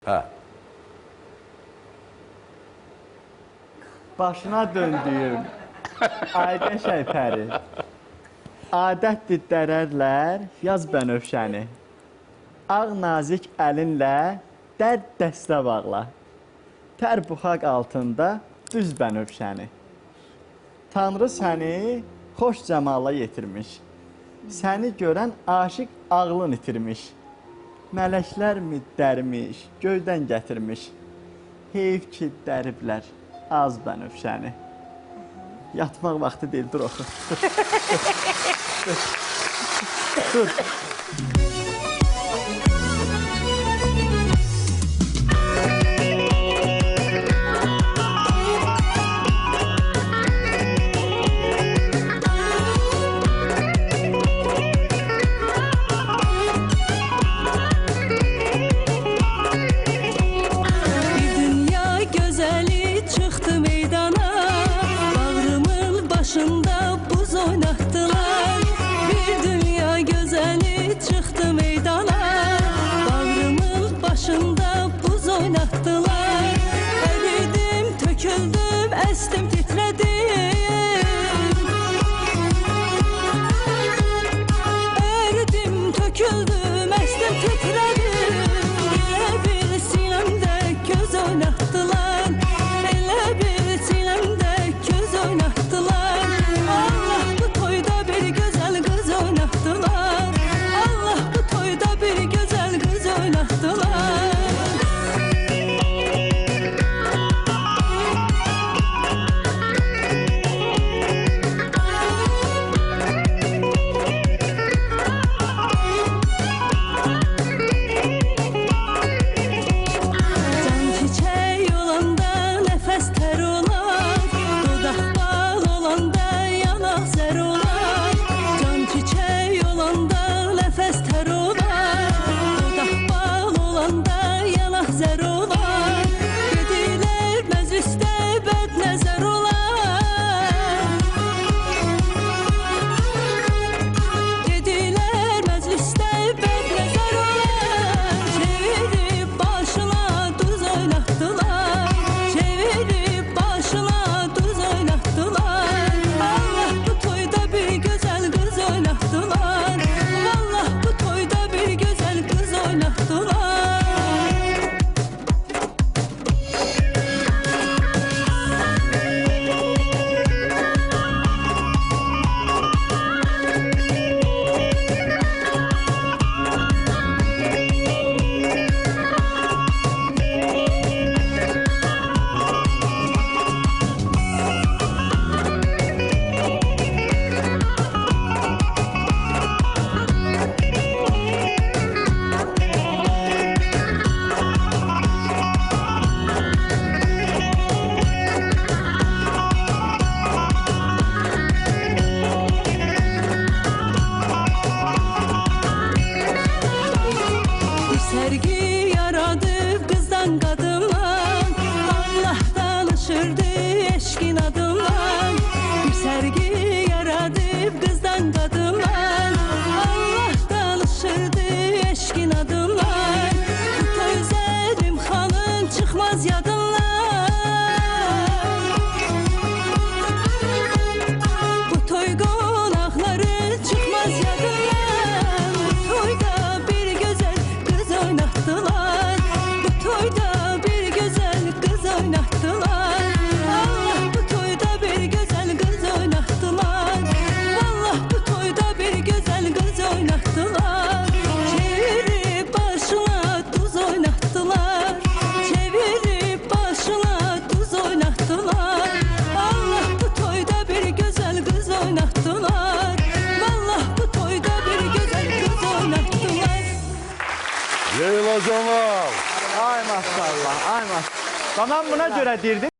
Hə. Başına döndüyüm Ayqə Şəypəri. Adətdir dərərlər yaz bənövşəni. Ağ nazik əlinlə dərd dəstə bağla. Tər buxaq altında düz bənövşəni. Tanrı səni xoş cəmala yetirmiş. Səni görən aşiq ağlın itirmiş. Mələklər mi dərmiş, göydən gətirmiş. Heyf ki, dəriblər az bənövşəni. Yatmaq vaxtı deyil, dur oxu. Dur. Başında buz oynattılar. Bir dünya gözeli çıktı meydana. Bağrımın başında buz oynattılar. Eridim, töküldüm, estim, titredim. Eridim, töküldüm, estim, titredim. Elə bir sinemde göz oynattılar. Elə bir sinemde göz oynattılar. Sergi yaradı kızdan kadına. Allah danışırdı eşkin adına. Bir sergi yaradı kızdan kadına. Allah danışırdı eşkin adına. Bu toy Zəlim xanım çıkmaz yadınla. Bu toy qonaqları çıkmaz yadınla. Bu toyda bir güzel kız oynattılar. Bu toyda bir güzel kız oynattılar. Allah bu toyda bir güzel kız oynattılar. Allah bu toyda bir güzel kız oynattılar. Çevirip başına tuz oynattılar. Çevirip başına tuz oynattılar. Allah bu toyda bir güzel kız oynattılar. Allah bu toyda bir güzel kız oynattılar. Leyla Camal. Ay maşallah, ay maşallah. Ben buna görə deyirdim.